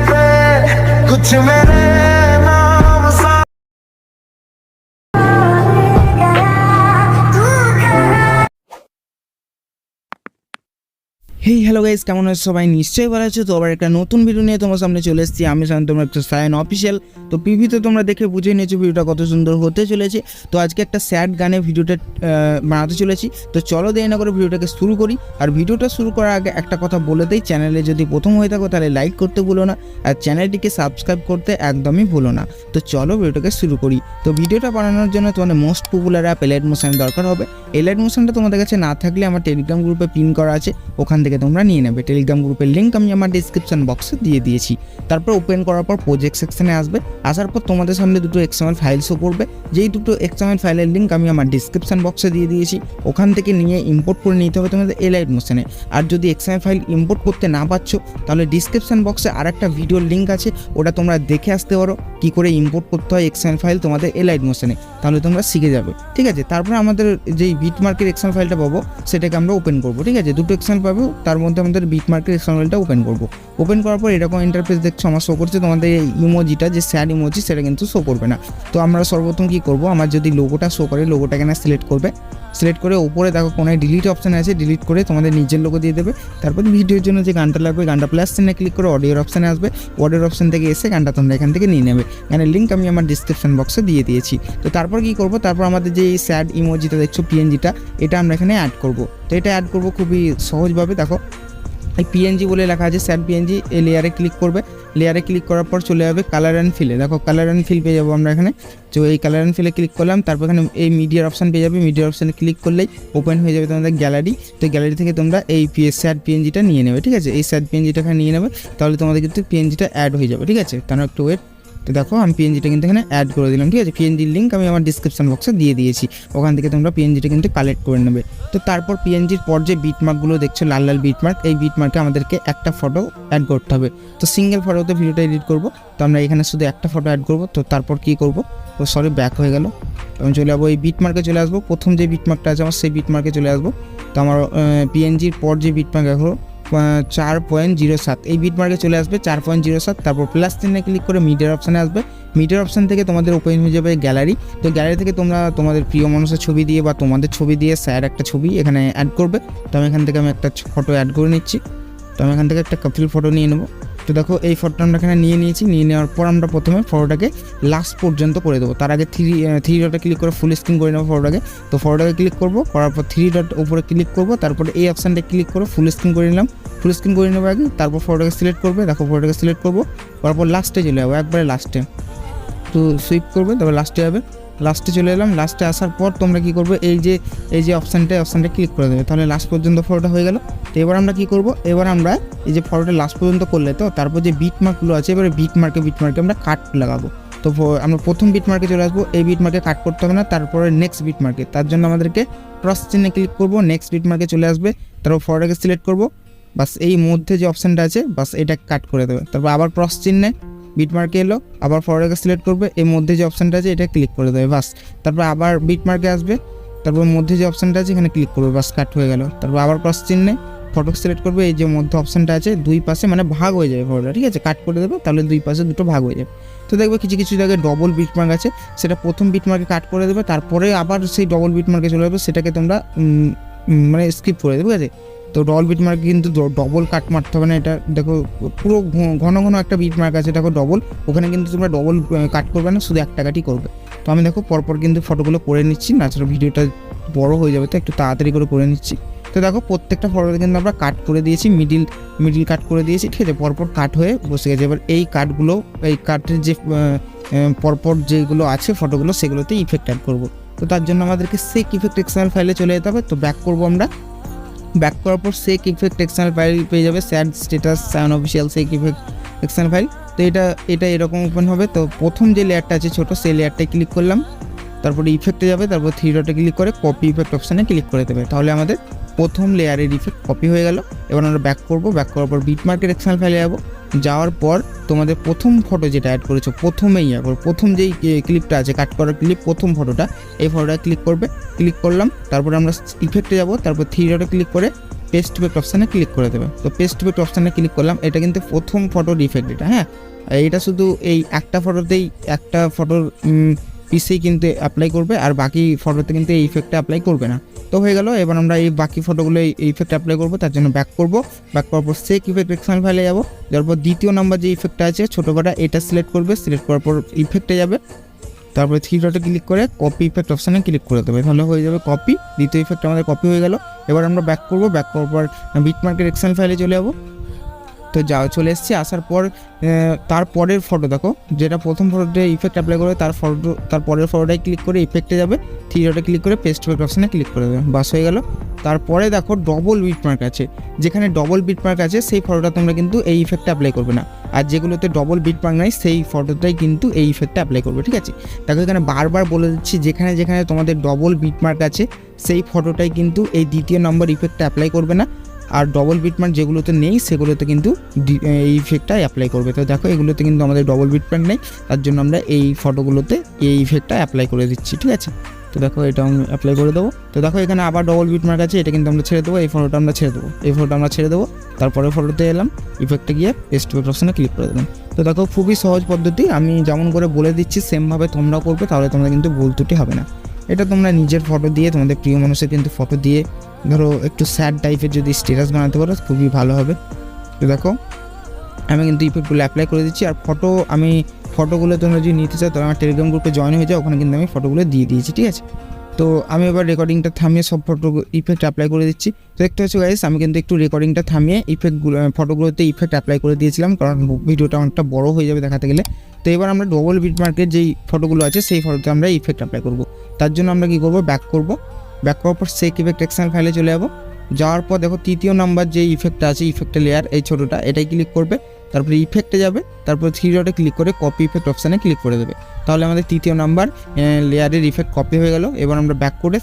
पे कुछ मेरे नाम सा হেই হ্যালো গাইস, কেমন আছো সবাই? নিশ্চয়ই ভালো আছো। তো আবার একটা নতুন ভিডিও নিয়ে তোমার সামনে চলে এসেছি আমি সায়ন, তোমরা একটা সায়ন অফিসিয়াল। তো পিভিতে তোমরা দেখে বুঝে নিয়েছো ভিডিওটা কত সুন্দর হতে চলেছে। তো আজকে একটা স্যাড গানে ভিডিওটা বানাতে চলেছি। তো চলো দেরি না করে ভিডিওটাকে শুরু করি। আর ভিডিওটা শুরু করার আগে একটা কথা বলে দিই, চ্যানেলে যদি প্রথম হয়ে থাকো তাহলে লাইক করতে ভুলো না, আর চ্যানেলটিকে সাবস্ক্রাইব করতে একদমই ভুলো না। তো চলো ভিডিওটাকে শুরু করি। তো ভিডিওটা বানানোর জন্য তোমাদের most popular app elite motion দরকার হবে। এলাইট মোশনটা তোমাদের কাছে না থাকলে আমার টেলিগ্রাম গ্রুপে পিন করা আছে, ওখান থেকে তোমরা নিয়ে নেবে। টেলিগ্রাম গ্রুপের লিঙ্ক আমি আমার ডিসক্রিপশন বক্সে দিয়ে দিয়েছি। তারপর ওপেন করার পর প্রজেক্ট সেকশনে আসবে, আসার পর তোমাদের সামনে দুটো XML ফাইল শো করবে। যেই দুটো XML ফাইলের লিঙ্ক আমি আমার ডিসক্রিপশন বক্সে দিয়ে দিয়েছি, ওখান থেকে নিয়ে ইম্পোর্ট করে নিতে হবে তোমাদের এলাইট মোশনে। আর যদি XML ফাইল ইম্পোর্ট করতে না পারছো তাহলে ডিসক্রিপশন বক্সে আর একটা ভিডিওর লিঙ্ক আছে, ওটা তোমরা দেখে আসতে পারো কী করে ইম্পোর্ট করতে হয় XML ফাইল তোমাদের এলাইট মোশনে, তাহলে তোমরা শিখে যাবে। ঠিক আছে, তারপরে আমাদের যেই বিটমার্কের XML ফাইলটা পাবো সেটাকে আমরা ওপেন করবো। ঠিক আছে, দুটো XML পাবো, তার মধ্যে আমাদের বিটমার্কের XML ফাইলটা ওপেন করবো। ওপেন করার পর এরকম ইন্টারফেস দেখছো আমার শো করছে, তোমাদের এই ইমোজিটা যে স্যাড ইমোজি সেটা কিন্তু শো করবে না। তো আমরা সর্বপ্রথম কী করবো, আমার যদি লোগোটা শো করে লোগোটাকে না সিলেক্ট করবে, সিলেক্ট করে উপরে দেখো কোনায় ডিলিট অপশান আছে, ডিলিট করে তোমাদের নিজের লোগো দিয়ে দেবে। তারপর ভিডিওর জন্য যে গানটা লাগবে গানটা প্লাস চিহ্নে ক্লিক করে অডিওর অপশানে আসবে, অডিওর অপশান থেকে এসে গানটা তোমরা এখান থেকে নিয়ে নেবে। গানের লিঙ্ক আমি আমার ডিসক্রিপশন বক্সে দিয়ে দিয়েছি। তো তারপর কী করবো, তারপর আমাদের যে এই স্যাড ইমোজিটা দেখছো পিএনজিটা, এটা আমরা এখানে অ্যাড করবো। তো এটা অ্যাড করবো খুবই সহজভাবে। দেখো এই পিএনজি বলে লেখা আছে স্যাড পিএনজি, এই লেয়ারে ক্লিক করবে। লেয়ারে ক্লিক করার পর চলে যাবে কালার অ্যান্ড ফিলে। দেখো কালার অ্যান্ড ফিল পেয়ে যাবো আমরা এখানে। তো এই কালার অ্যান্ড ফিলে ক্লিক করলাম, তারপর এখানে এই মিডিয়ার অপশান পেয়ে যাবে। মিডিয়ার অপশানে ক্লিক করলেই ওপেন হয়ে যাবে তোমাদের গ্যালারি। তো গ্যালারি থেকে তোমরা এই স্যাড পিএনজিটা নিয়ে নেবে। ঠিক আছে, এই স্যাড পিএনজিটা এখানে নিয়ে নেবে, তাহলে তোমাদের কিন্তু পিএনজিটা অ্যাড হয়ে যাবে। ঠিক আছে, তার একটু ওয়েট। তো দেখো আমি পিএনজিটা কিন্তু এখানে অ্যাড করে দিলাম। ঠিক আছে, পিএনজির লিঙ্ক আমি আমার ডিসক্রিপশন বক্সে দিয়ে দিয়েছি, ওখান থেকে তোমরা পিএনজিটা কিন্তু কালেক্ট করে নেবে। তো তারপর পিএনজির পর যে বিটমার্কগুলো দেখছো লাল লাল বিটমার্ক, এই বিটমার্কে আমাদেরকে একটা ফটো অ্যাড করতে হবে। তো সিঙ্গেল ফটোতে ভিডিওটা এডিট করবো, তো আমরা এখানে শুধু একটা ফটো অ্যাড করবো। তো তারপর কী করবো, তো সরি ব্যাক হয়ে গেল। আমি চলে যাবো এই বিটমার্কে চলে আসবো, প্রথম যে বিটমার্কটা আছে আমার সেই বিটমার্কে চলে আসবো। তো আমার পিএনজির পর যে বিটমার্ক দেখো 4.07, এই বিটমার্কে চলে আসবে 4.07। তারপর প্লাস চিহ্নে ক্লিক করে মিডিয়ার অপশানে আসবে। মিডিয়ার অপশান থেকে তোমাদের ওপেন হয়ে যাবে গ্যালারি। তো গ্যালারি থেকে তোমরা তোমাদের প্রিয় মানুষের ছবি দিয়ে বা তোমাদের ছবি দিয়ে স্যার একটা ছবি এখানে অ্যাড করবে। তো আমি এখান থেকে একটা ফটো অ্যাড করে নিচ্ছি। তো আমি এখান থেকে একটা কাপল ফটো নিয়ে নেবো। তো দেখো এই ফটোটা আমরা এখানে নিয়ে নিয়েছি। নিয়ে নেওয়ার পর আমরা প্রথমে ফটোটাকে লাস্ট পর্যন্ত করে দেবো। তার আগে থ্রি ডটে ক্লিক করে ফুল স্ক্রিন করে নেবো ফটোটাকে। তো ফটোটাকে ক্লিক করবো, করার পর থ্রি ডট উপরে ক্লিক করবো, তারপরে এই অপশানটা ক্লিক করে ফুল স্ক্রিন করে নিলাম। ফুল স্ক্রিন করে নেবো আগে, তারপর ফটোটাকে সিলেক্ট করবে। দেখো ফটোটাকে সিলেক্ট করবো, করার পর লাস্টে চলে যাবো, একবারে লাস্টে। তো সুইপ করবে, তারপর লাস্টে যাবে। লাস্টে চলে এলাম। লাস্টে আসার পর তোমরা কী করবে, এই যে অপশানটা ক্লিক করে দেবে, তাহলে লাস্ট পর্যন্ত ফটোটা হয়ে গেল। তো এবার আমরা কী করবো, এবার আমরা এই যে ফটোটা লাস্ট পর্যন্ত করলে, তো তারপর যে বিটমার্কগুলো আছে এবারে বিটমার্কে আমরা কাট লাগাবো। তো আমরা প্রথম বিটমার্কে চলে আসবো, এই বিটমার্কে কাট করতে হবে না, তারপরে নেক্সট বিটমার্কে, তার জন্য আমাদেরকে ক্রস চিহ্নে ক্লিক করবো, নেক্সট বিটমার্কে চলে আসবে, তারপর ফটোটাকে সিলেক্ট করবো, বাস এই মধ্যে যে অপশানটা আছে বাস এটা কাট করে দেবে। তারপর আবার ক্রস চিহ্নে বিটমার্কে এলো, আবার ফটোটাকে সিলেক্ট করবে, এর মধ্যে যে অপশানটা আছে এটা ক্লিক করে দেবে, বাস। তারপর আবার বিটমার্কে আসবে, তারপর মধ্যে যে অপশানটা আছে এখানে ক্লিক করবে, বাস কাট হয়ে গেল। তারপর আবার ক্রস চিহ্নে ফটো সিলেক্ট করবে, এই যে মধ্যে অপশানটা আছে দুই পাশে মানে ভাগ হয়ে যাবে ফটোটা। ঠিক আছে, কাট করে দেবে, তাহলে দুই পাশে দুটো ভাগ হয়ে যাবে। তো দেখবে কিছু কিছু জায়গায় ডবল বিটমার্ক আছে, সেটা প্রথম বিটমার্কে কাট করে দেবে, তারপরে আবার সেই ডবল বিটমার্কে চলে যাবে, সেটাকে তোমরা মানে স্কিপ করে দেবে। ঠিক আছে, তো ডবল বিটমার্কে কিন্তু ডবল কাট মারতে হবে না। এটা দেখো পুরো ঘন ঘন একটা বিটমার্ক আছে, দেখো ডবল, ওখানে কিন্তু তোমরা ডবল কাট করবে না, শুধু একটা কাটই করবে। তো আমি দেখো পরপর কিন্তু ফটোগুলো করে নিচ্ছি, নাচলে ভিডিওটা বড় হয়ে যাবে, তো একটু তাড়াতাড়ি করে নিচ্ছি। তো দেখো প্রত্যেকটা ফটোতে কিন্তু আমরা কাট করে দিয়েছি, মিডিল কাট করে দিয়েছি। ঠিক আছে, পরপর কাট হয়ে বসে গেছে। এবার এই কাটগুলো, এই কাটের যে পরপর যেগুলো আছে ফটোগুলো, সেগুলোতে ইফেক্ট অ্যাড করবো। তো তার জন্য আমাদেরকে সেক ইফেক্ট XML ফাইলে চলে যেতে হবে। তো ব্যাক করবো আমরা, ব্যাক করার পর সেক ইফেক্ট XML ফাইল পেয়ে যাবে, স্যাড স্ট্যাটাস সায়ন অফিসিয়াল সেক ইফেক্ট XML ফাইল। তো এটা এরকম ওপেন হবে। তো প্রথম যে লেয়ারটা আছে ছোটো, সেই লেয়ারটায় ক্লিক করলাম, তারপরে ইফেক্টে যাবে, তারপর থ্রি ডটে ক্লিক করে কপি ইফেক্ট অপশানে ক্লিক করে দেবে, তাহলে আমাদের প্রথম লেয়ারের ইফেক্ট কপি হয়ে গেল। এবার আমরা ব্যাক করবো, ব্যাক করার পর বিটমার্কের XML ফাইলে যাবো। যাওয়ার পর তোমাদের প্রথম ফটো যেটা অ্যাড করেছো প্রথমেই প্রথম যেই ক্লিপটা আছে কাট করার ক্লিপ, প্রথম ফটোটা, এই ফটোটা ক্লিক করবে। ক্লিক করলাম, তারপরে আমরা ইফেক্টে যাব, তারপর থ্রি ডটে ক্লিক করে পেস্ট টু ইফেক্ট অপশানে ক্লিক করে দেবে। তো পেস্ট টু ইফেক্ট অপশানে ক্লিক করলাম, এটা কিন্তু প্রথম ফটোর ইফেক্ট এটা, হ্যাঁ এটা শুধু এই একটা ফটোতেই একটা ফটোর পিসেই কিন্তু অ্যাপ্লাই করবে, আর বাকি ফটোতে কিন্তু এই ইফেক্টটা অ্যাপ্লাই করবে না। তো হয়ে গেল, এবার আমরা এই বাকি ফটোগুলো এই ইফেক্ট অ্যাপ্লাই করবো, তার জন্য ব্যাক করবো, ব্যাক করার পর CC ইফেক্ট এক্সএমএল ফাইলে যাবো, যার পর দ্বিতীয় নাম্বার যে ইফেক্টটা আছে ছোটো কাটা এটা সিলেক্ট করবে, সিলেক্ট করার পর ইফেক্টে যাবে, তারপরে 3 ডটে ক্লিক করে কপি ইফেক্ট অপশানে ক্লিক করে দেবে, তাহলে হয়ে যাবে কপি। দ্বিতীয় ইফেক্ট আমাদের কপি হয়ে গেল। এবার আমরা ব্যাক করবো, ব্যাক করার পর বিটমার্কের এক্সএমএল ফাইলে চলে যাবো। তো চলে এসেছি, আসার পর তারপরের ফটো দেখো, যেটা প্রথম ফটোতে ইফেক্ট অ্যাপ্লাই করবে তার পরের ফটোটাই ক্লিক করে ইফেক্টে যাবে, 3 ডটে ক্লিক করে পেস্ট ইফেক্ট অপশানে ক্লিক করে দেবে, বাস হয়ে গেল। তারপরে দেখো ডবল বিটমার্ক আছে, যেখানে ডবল বিটমার্ক আছে সেই ফটোটা তোমরা কিন্তু এই ইফেক্টটা অ্যাপ্লাই করবে না, আর যেগুলোতে ডবল বিটমার্ক নাই সেই ফটোটাই কিন্তু এই ইফেক্টটা অ্যাপ্লাই করবে, ঠিক আছে। দেখো এখানে বারবার বলে দিচ্ছি, যেখানে যেখানে তোমাদের ডবল বিটমার্ক আছে সেই ফটোটাই কিন্তু এই দ্বিতীয় নম্বর ইফেক্টটা অ্যাপ্লাই করবে না, আর ডবল বিটমার্ক যেগুলোতে নেই সেগুলোতে কিন্তু এই ইফেক্টটা অ্যাপ্লাই করবে। তো দেখো এগুলোতে কিন্তু আমাদের ডবল বিটমার্ক নেই, তার জন্য আমরা এই ফটোগুলোতে এই ইফেক্টটা অ্যাপ্লাই করে দিচ্ছি, ঠিক আছে। তো দেখো এটা আমি অ্যাপ্লাই করে দেবো। তো দেখো এখানে আবার ডবল বিটমার্ক আছে, এটা কিন্তু আমরা ছেড়ে দেবো, এই ফটোটা আমরা ছেড়ে দেবো, এই ফটোটা আমরা ছেড়ে দেবো। তারপরে ফটোতে এলাম, ইফেক্টে গিয়ে পেস্ট ইফেক্ট অপশানে ক্লিক করে দিলাম। তো দেখো খুবই সহজ পদ্ধতি, আমি যেমন করে বলে দিচ্ছি সেমভাবে তোমরা করবে, তাহলে তোমরা কিন্তু ভুল ত্রুটি হবে না। এটা তোমরা নিজের ফটো দিয়ে, তোমাদের প্রিয় মানুষের কিন্তু ফটো দিয়ে, ধরো একটু স্যাড টাইপের যদি স্ট্যাটাস বানাতে পারো খুবই ভালো হবে। তো দেখো আমি কিন্তু ইফেক্টগুলো অ্যাপ্লাই করে দিচ্ছি, আর ফটোগুলো তোমরা যদি নিতে চাও তাহলে আমার টেলিগ্রাম গ্রুপে জয়েন হয়ে যাও, ওখানে কিন্তু আমি ফটোগুলো দিয়ে দিয়েছি, ঠিক আছে। তো আমি এবার রেকর্ডিংটা থামিয়ে সব ইফেক্ট অ্যাপ্লাই করে দিচ্ছি। তো দেখতে পাচ্ছ গাইস, আমি কিন্তু একটু রেকর্ডিংটা থামিয়ে ফটোগুলোতে ইফেক্ট অ্যাপ্লাই করে দিয়েছিলাম, কারণ ভিডিওটা অনেকটা বড় হয়ে যাবে দেখাতে গেলে। তো এবার আমরা ডবল বিটমার্কের যেই ফটোগুলো আছে সেই ফটোতে আমরা ইফেক্ট অ্যাপ্লাই করব। তার জন্য আমরা কী করবো, ব্যাক করবো, ব্যাক করার পর CC ইফেক্ট এক্সএমএল ফাইলে চলে যাবো। যাওয়ার পর দেখো তৃতীয় নাম্বার যে ইফেক্টটা আছে, ইফেক্টের লেয়ার এই ছোটোটা, এটাই ক্লিক করবে, তারপরে ইফেক্টে যাবে, তারপরে 3 ডটে ক্লিক করে কপি ইফেক্ট অপশানে ক্লিক করে দেবে, তাহলে আমাদের তৃতীয় নাম্বার লেয়ারের ইফেক্ট কপি হয়ে গেল। এবার আমরা ব্যাক করে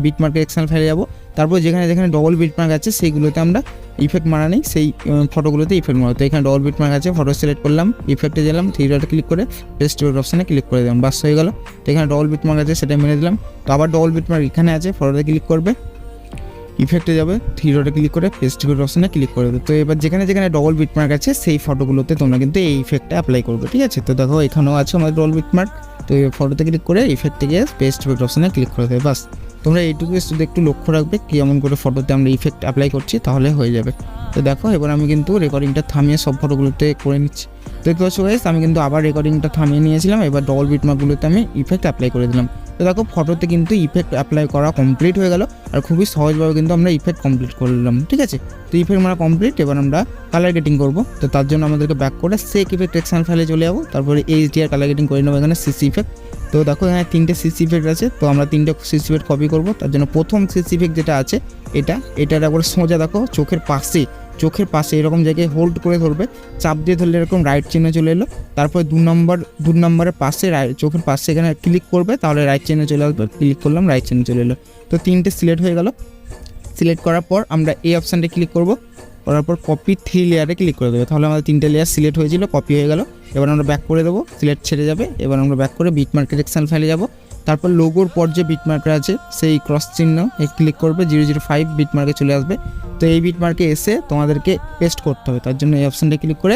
বিটমার্কের এক্সএমএল ফাইলে যাবো, তারপর যেখানে যেখানে ডবল বিটমার্ক আছে সেইগুলোতে আমরা ইফেক্ট মারা নেই, সেই ফটোগুলোতে ইফেক্ট মারা। তো এখানে ডবল বিটমার্ক আছে, ফটো সিলেক্ট করলাম, ইফেক্টে গেলাম, 3 ডটে ক্লিক করে পেস্ট ইফেক্ট অপশানে ক্লিক করে দিলাম, বাস হয়ে গেল। তো এখানে ডবল বিটমার্ক আছে সেটা মেনে দিলাম। তো আবার ডবল বিটমার্ক এখানে আছে, ফটোতে ক্লিক করবে, ইফেক্টে যাবে, 3 ডটে ক্লিক করে পেস্ট ইফেক্ট অপশানে ক্লিক করে দেবে। তো এবার যেখানে যেখানে ডবল বিটমার্ক আছে সেই ফটোগুলোতে তোমরা কিন্তু এই ইফেক্টটা অ্যাপ্লাই করবে, ঠিক আছে। তো দেখো এখানেও আছে আমাদের ডবল বিটমার্ক, তো এই ফটোতে ক্লিক করে ইফেক্টে গিয়ে পেস্ট ইফেক্ট অপশানে ক্লিক করে দেবে, বাস। তোমরা এইটুকু শুধু একটু লক্ষ্য রাখবে কেমন করে ফটোতে আমরা ইফেক্ট অ্যাপ্লাই করছি, তাহলে হয়ে যাবে। তো দেখো এবার আমি কিন্তু রেকর্ডিংটা থামিয়ে সব ফটোগুলোতে করে নিচ্ছি। তো দেখতে পাচ্ছ গাইস, আমি কিন্তু আবার রেকর্ডিংটা থামিয়ে নিয়েছিলাম, এবার ডবল বিটমার্কগুলোতে আমি ইফেক্ট অ্যাপ্লাই করে দিলাম। তো দেখো ফটোতে কিন্তু ইফেক্ট অ্যাপ্লাই করা কমপ্লিট হয়ে গেল, আর খুবই সহজভাবে কিন্তু আমরা ইফেক্ট কমপ্লিট করলাম, ঠিক আছে। তো ইফেক্ট মারা কমপ্লিট, এবার আমরা কালার গেটিং করবো। তো তার জন্য আমাদেরকে ব্যাক করে CC ইফেক্ট এক্সএমএল ফাইলে চলে যাবো, তারপরে HDR কালার গেটিং করে নেবো এখানে CC ইফেক্ট। তো দেখো এখানে 3টে CC ইফেক্ট আছে, তো আমরা 3টে CC ইফেক্ট কপি করবো। তার জন্য প্রথম CC ইফেক্ট যেটা আছে এটার একবার সোজা দেখো চোখের পাশে এরকম জায়গায় হোল্ড করে ধরবে, চাপ দিয়ে ধরলে এরকম রাইট চিহ্ন চলে এলো। তারপরে 2 নম্বরের পাশে চোখের পাশে এখানে ক্লিক করবে, তাহলে রাইট চিহ্ন চলে আসবে, ক্লিক করলাম, রাইট চিহ্ন চলে এলো। তো 3টে সিলেক্ট হয়ে গেল। সিলেক্ট করার পর আমরা এই অপশানটা ক্লিক করবো, করার পর কপি 3 লেয়ারে ক্লিক করে দেবে, তাহলে আমাদের 3টে লেয়ার সিলেক্ট হয়েছিল, কপি হয়ে গেল। এবার আমরা ব্যাক করে দেবো, সিলেক্ট ছেড়ে যাবে। এবার আমরা ব্যাক করে বিটমার্কের এক্সএমএল ফাইলে যাবো, তারপর লোগোর পর যে বিটমার্কটা আছে সেই ক্রস চিহ্ন ক্লিক করবে, 005 বিটমার্কে চলে আসবে। তো এই বিটমার্কে এসে তোমাদেরকে পেস্ট করতে হবে, তার জন্য এই অপশানটা ক্লিক করে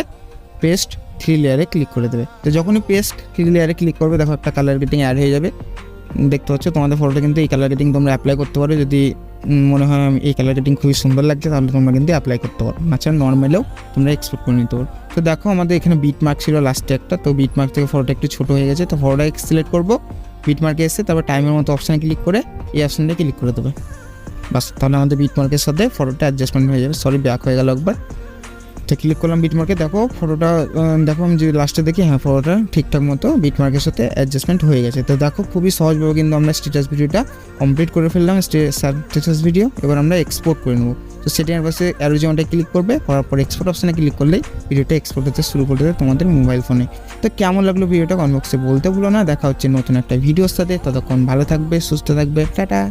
পেস্ট 3 লেয়ারে ক্লিক করে দেবে। তো যখনই পেস্ট 3 লেয়ারে ক্লিক করবে দেখো একটা কালার গেটিং অ্যাড হয়ে যাবে, দেখতে পাচ্ছ তোমাদের ফটোটা কিন্তু এই কালার গেটিং তোমরা অ্যাপ্লাই করতে পারো, যদি মনে হয় এই কালার গেটিং খুবই সুন্দর লাগছে তাহলে তোমরা কিন্তু অ্যাপ্লাই করতে পারো, নাছাড়া নর্মালেও তোমরা এক্সপোর্ট করে নিতে পারো। তো দেখো আমাদের এখানে বিটমার্ক ছিল লাস্টে একটা, তো বিটমার্ক থেকে ফটোটা একটু ছোটো হয়ে গেছে, তো ফটোটা সিলেক্ট করবো, বিটমার্কে এসে তারপর টাইমের মতো অপশানে ক্লিক করে এই অপশানটা ক্লিক করে দেবে, বাস। তাহলে আমাদের বিটমার্কের সাথে ফটোটা অ্যাডজাস্টমেন্ট হয়ে যাবে। সরি ব্যাক হয়ে গেল একবার। তো ক্লিক করলাম বিটমার্কে, দেখো ফটোটা দেখো আমি যদি লাস্টে দেখি, হ্যাঁ ফটোটা ঠিকঠাক মতো বিটমার্কের সাথে অ্যাডজাস্টমেন্ট হয়ে গেছে। তো দেখো খুবই সহজভাবে কিন্তু আমরা স্ট্যাটাস ভিডিওটা কমপ্লিট করে ফেললাম, স্ট্যাটাস ভিডিও। এবার আমরা এক্সপোর্ট করে নেবো। তো সেটিংয়ের পাশে অ্যারো যেমনটা ক্লিক করবে, করার পর এক্সপোর্ট অপশানে ক্লিক করলেই ভিডিওটা এক্সপোর্ট হতে শুরু করে দেবে তোমাদের মোবাইল ফোনে। তো কেমন লাগলো ভিডিওটা কমেন্ট বক্সে বলতে ভুলো না। দেখা হচ্ছে নতুন একটা ভিডিওর সাথে, ততক্ষণ ভালো থাকবে, সুস্থ থাকবে, টাটা।